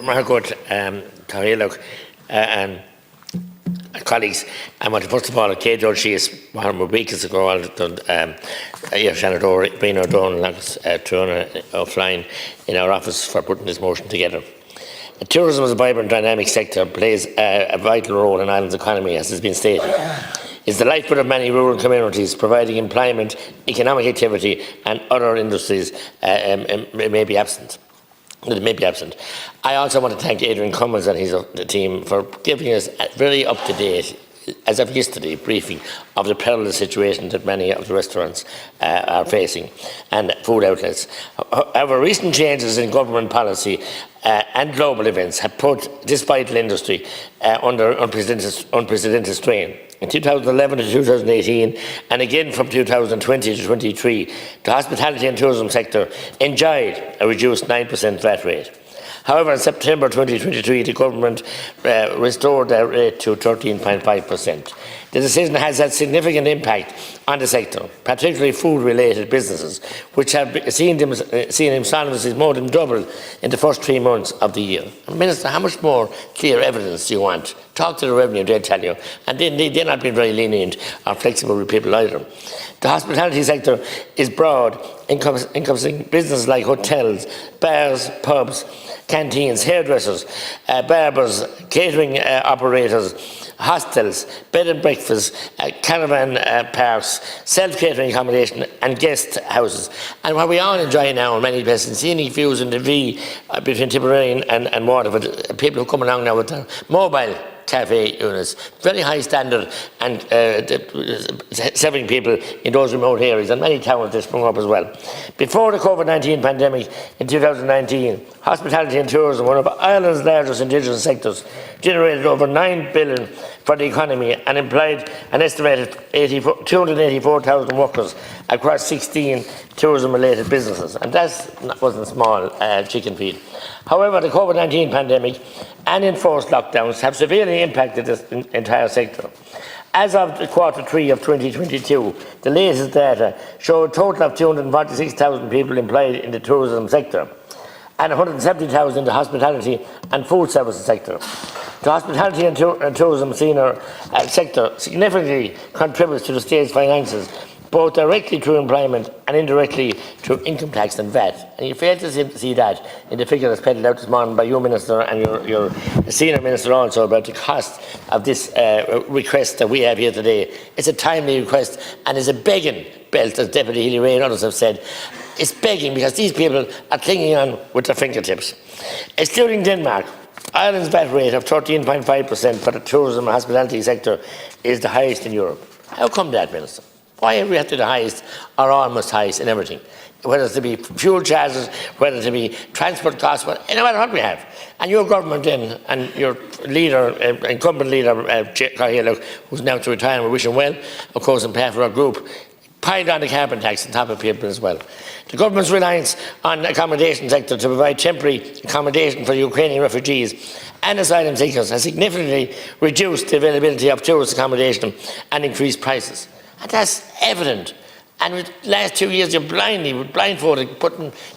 Margaret, Look, and colleagues, I want to first of all engage all she's one weeks ago Shannon O'Brien O'Donnell offline in our office for putting this motion together. Tourism as a vibrant, dynamic sector plays a vital role in Ireland's economy, as has been stated. It's the lifeblood of many rural communities, providing employment, economic activity, and other industries may be absent. I also want to thank Adrian Cummins and his team for giving us a very up-to-date, as of yesterday, briefing of the perilous situation that many of the restaurants are facing and food outlets. However, recent changes in government policy and global events have put this vital industry under unprecedented strain. In 2011 to 2018, and again from 2020 to 23, the hospitality and tourism sector enjoyed a reduced 9% VAT rate. However, in September 2023, the government restored that rate to 13.5%. The decision has had significant impact on the sector, particularly food-related businesses, which have seen insolvencies more than double in the first 3 months of the year. Minister, how much more clear evidence do you want? Talk to the revenue, they'll tell you. And they're not being very lenient or flexible with people either. The hospitality sector is broad, encompassing businesses like hotels, bars, pubs, canteens, hairdressers, barbers, catering operators, hostels, bed and breakfast, caravan parks, self-catering accommodation and guest houses. And what we all enjoy now in many places, scenic views in the V between Tipperary and Waterford, people who come along now with their mobile cafe units, very high standard, and serving people in those remote areas, and many towns that sprung up as well. Before the COVID-19 pandemic in 2019, hospitality and tourism, one of Ireland's largest indigenous sectors, generated over 9 billion for the economy and employed an estimated 284,000 workers across 16 tourism-related businesses, and that wasn't small chicken feed. However, the COVID-19 pandemic and enforced lockdowns have severely impacted this entire sector. As of Q3 of 2022, the latest data show a total of 246,000 people employed in the tourism sector and 170,000 in the hospitality and food services sector. The hospitality and tourism sector significantly contributes to the state's finances, both directly through employment and indirectly through income tax and VAT. And you fail to see that in the figure that's peddled out this morning by you, Minister, and your senior minister also, about the cost of this request that we have here today. It's a timely request and it's a begging belt, as Deputy Healy-Rae and others have said. It's begging because these people are clinging on with their fingertips. Excluding Denmark, Ireland's VAT rate of 13.5% for the tourism and hospitality sector is the highest in Europe. How come that, Minister? Why are we at the highest or almost highest in everything? Whether it be fuel charges, whether it be transport costs, no matter what we have. And your government then, and your leader, incumbent leader, who's now to retire, and we wish him well, of course, on behalf of our group, piled on the carbon tax on top of people as well. The government's reliance on the accommodation sector to provide temporary accommodation for Ukrainian refugees and asylum seekers has significantly reduced the availability of tourist accommodation and increased prices. And that's evident. And with the last 2 years, you're blindfolded,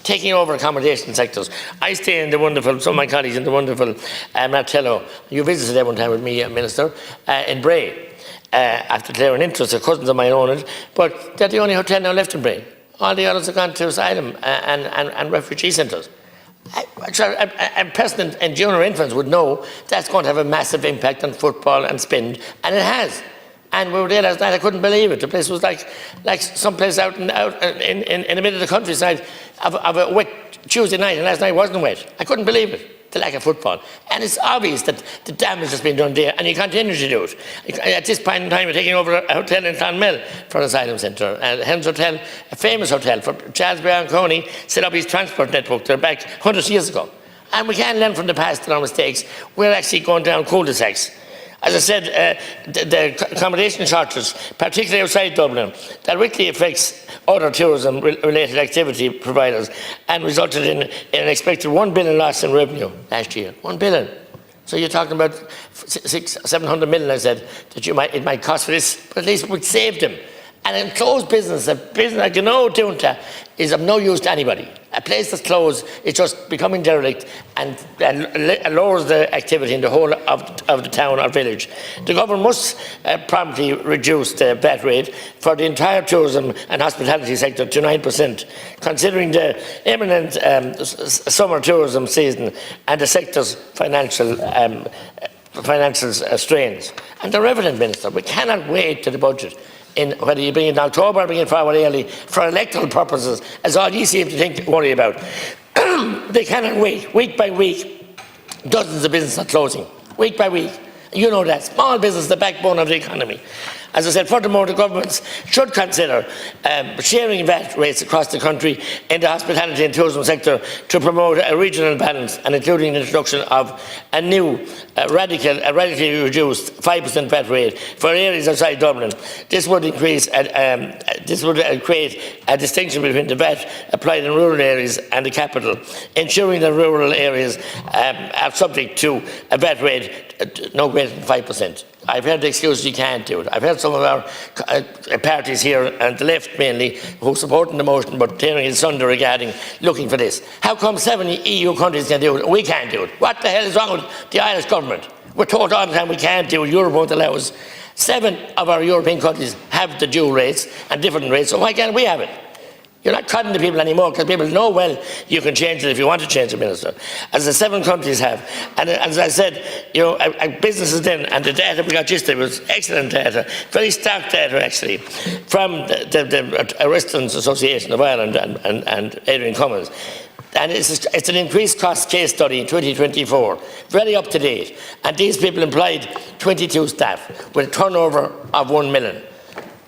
taking over accommodation sectors. I stay in the wonderful, some of my colleagues in the wonderful Martello. You visited there one time with me, Minister, in Bray. After declaring interest, cousins of mine own it, but they're the only hotel now left in Bray. All the others have gone to asylum and refugee centres. A person and junior infants would know that's going to have a massive impact on football and spend, and it has. And we were there last night, I couldn't believe it. The place was like someplace out in the middle of the countryside of a wet Tuesday night, and last night wasn't wet. I couldn't believe it, the lack of football. And it's obvious that the damage has been done there, and you continue to do it. At this point in time, we're taking over a hotel in Clonmel for an asylum centre. Helms Hotel, a famous hotel for Charles Coney, set up his transport network. They're back 100 years ago. And we can't learn from the past and our mistakes. We're actually going down cul-de-sacs. As I said, the accommodation shortage, particularly outside Dublin, directly affects other tourism-related activity providers and resulted in an expected 1 billion loss in revenue last year. 1 billion. So you're talking about 700 million, I said, that it might cost for this, but at least we saved them. And in closed business, a business like Dunta is of no use to anybody. A place that's closed is just becoming derelict and lowers the activity in the whole of the town or village. The government must promptly reduce the VAT rate for the entire tourism and hospitality sector to 9%, considering the imminent summer tourism season and the sector's financial strains. And the Revenue Minister, we cannot wait to the budget, whether you bring it in October or bring it forward early, for electoral purposes, as all you seem to worry about. They cannot wait. Week by week, dozens of businesses are closing. Week by week. You know that. Small business is the backbone of the economy. As I said, furthermore, the governments should consider sharing VAT rates across the country in the hospitality and tourism sector to promote a regional balance, and including the introduction of a new radically reduced 5% VAT rate for areas outside Dublin. This would increase, create a distinction between the VAT applied in rural areas and the capital, ensuring that rural areas are subject to a VAT rate no greater than 5%. I've heard the excuse you can't do it. I've heard some of our parties here, and the left mainly, who supporting the motion but tearing it asunder regarding looking for this. How come 7 EU countries can do it and we can't do it? What the hell is wrong with the Irish government? We're told all the time we can't do it, Europe won't allow us. 7 of our European countries have the dual rates and different rates, so why can't we have it? You're not cutting the people anymore, because people know, well, you can change it if you want to change it, Minister, as the 7 countries have. And as I said, you know, businesses then, and the data we got yesterday was excellent data, very stark data actually, from the Restaurants Association of Ireland and Adrian Cummins. And it's an increased cost case study in 2024, very up to date. And these people employed 22 staff with a turnover of 1 million.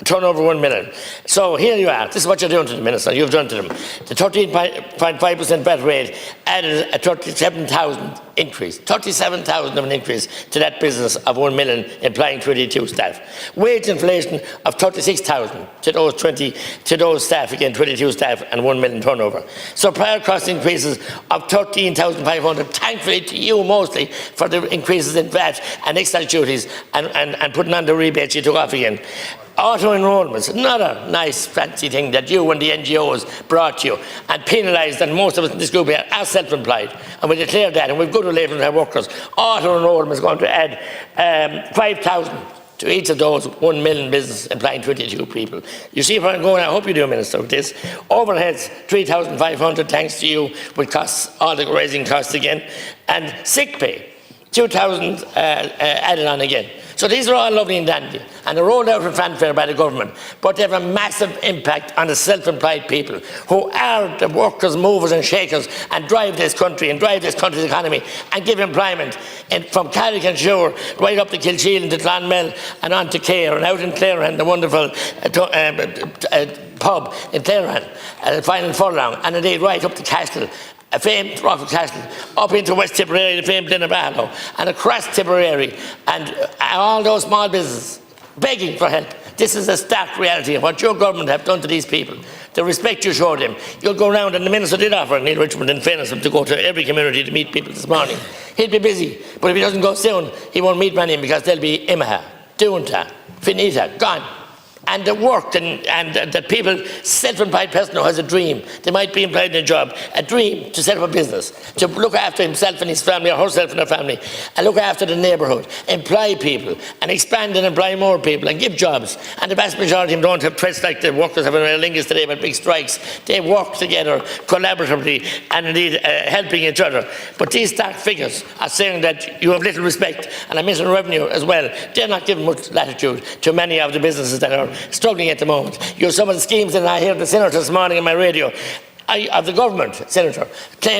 Turnover 1 million. So here you are. This is what you're doing to the Minister. You've done to them. The 13.5% VAT rate added a 37,000 increase. 37,000 of an increase to that business of 1 million employing 22 staff. Wage inflation of 36,000 to those staff, again 22 staff and 1 million turnover. So prior cost increases of 13,500, thankfully to you mostly, for the increases in VAT and excise duties and putting on the rebates you took off again. Auto-enrolments, another nice fancy thing that you and the NGOs brought you and penalised, and most of us in this group here are self-employed, and we declare that, and we've good relations with our workers. Auto-enrolment is going to add 5,000 to each of those 1 million businesses employing 22 people. You see where I'm going? I hope you do, Minister, with this. Overheads, 3,500, thanks to you, with costs, all the raising costs again. And sick pay, 2,000 added on again. So these are all lovely and dandy, and they're rolled out for fanfare by the government, but they have a massive impact on the self-employed people who are the workers, movers and shakers, and drive this country and drive this country's economy and give employment from Carrick and Shore right up to Kilsheal and to Clonmel and on to Cahir and out in Clarehan, the wonderful pub in Clarehan, final furlong, and indeed right up to Castle, a famed Rockford Castle, up into West Tipperary, the famed Dinnerbarlow, and across Tipperary, and all those small businesses begging for help. This is a stark reality of what your government have done to these people. The respect you showed them. You'll go around, and the Minister did offer Neil Richmond, in fairness, to go to every community to meet people this morning. He'll be busy, but if he doesn't go soon, he won't meet many, because they'll be Imaha, Doonta, Finita, gone. And the work and that people, self-employed person who has a dream, they might be employed in a job, a dream to set up a business, to look after himself and his family, or herself and her family, and look after the neighbourhood, employ people, and expand and employ more people, and give jobs. And the vast majority of them don't have threats like the workers have in Aer Lingus today about big strikes. They work together collaboratively and indeed helping each other. But these stark figures are saying that you have little respect, and I'm missing revenue as well. They're not giving much latitude to many of the businesses that are struggling at the moment. You have some of the schemes that I heard the Senator this morning on my radio of the government, Senator,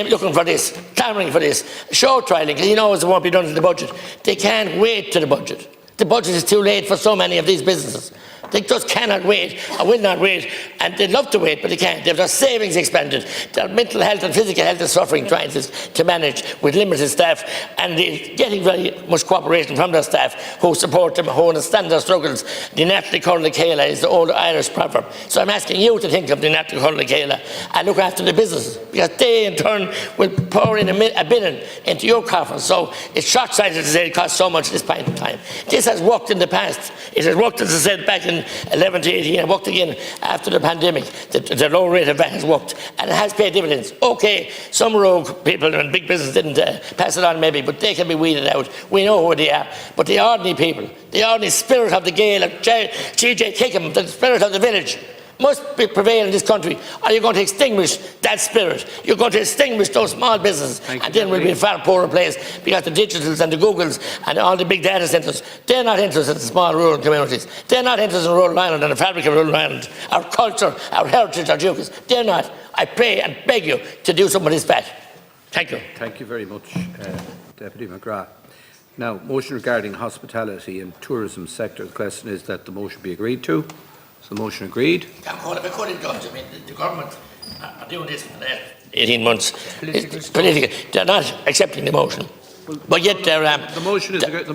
looking for this, clamouring for this, show trialling, because he knows it won't be done in the budget. They can't wait to the budget. The budget is too late for so many of these businesses. They just cannot wait, or will not wait, and they'd love to wait, but they can't. They have their savings expended. Their mental health and physical health is suffering, trying to manage with limited staff, and they're getting very much cooperation from their staff who support them, who understand their struggles. The Natalie Curla Céile is the old Irish proverb. So I'm asking you to think of the Natalie Curla Céile and look after the businesses, because they in turn will pour in a billion into your coffers. So it's short-sighted to say it costs so much at this point in time. This has worked in the past. It has worked, as I said, back in 11 to 18 and worked again after the pandemic. The low rate of VAT has worked and it has paid dividends. Okay, some rogue people and big business didn't pass it on maybe, but they can be weeded out. We know who they are. But the ordinary people, the ordinary spirit of the Gael, of G.J. Kickham, the spirit of the village, must prevail in this country. Are you going to extinguish that spirit? You're going to extinguish those small businesses, and then we'll be a far poorer place, because the digitals and the Googles and all the big data centres, they're not interested in small rural communities. They're not interested in rural Ireland and the fabric of rural Ireland, our culture, our heritage, our duties. They're not. I pray and beg you to do something with this back. Thank you. Thank you very much, Deputy McGrath. Now, motion regarding hospitality and tourism sector. The question is that the motion be agreed to. So the motion agreed. The government are doing this for the last 18 months. It's political. They're not accepting the motion. But yet they're... the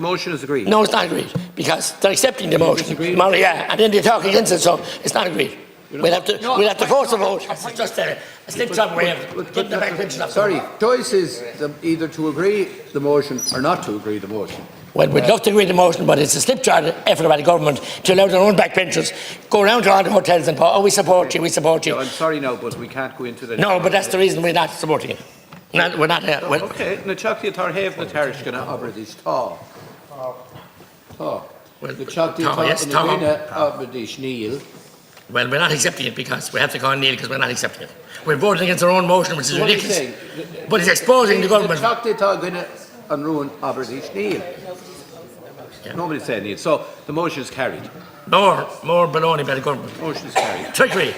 motion is agreed. No, it's not agreed, because they're accepting the motion. And then they talk against it, so it's not agreed. We'll have to force a vote. It's just a slip-job way of getting the back pension up. Sorry, choice is either to agree the motion or not to agree the motion. Well, we'd love to agree the motion, but it's a slip-job effort by the government to allow their own back pensions, go around to all the hotels and oh, we support you, we support you. No, I'm sorry now, but we can't go into that. No, but that's the reason we're not supporting it. We're not... okay, na chakti tar have na tarish gonna over this ta. Well, the chakti tar over this Neil. Well, we're not accepting it because we have to call Neil because we're not accepting it. We're voting against our own motion, which is ridiculous. But it's exposing the government. The chakti tar gonna unruin over this Neil. Nobody's saying Neil. So the motion is carried. More baloney by the government. Motion is carried. Trickery.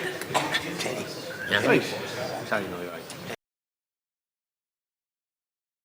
Right. Sorry, no, you're right.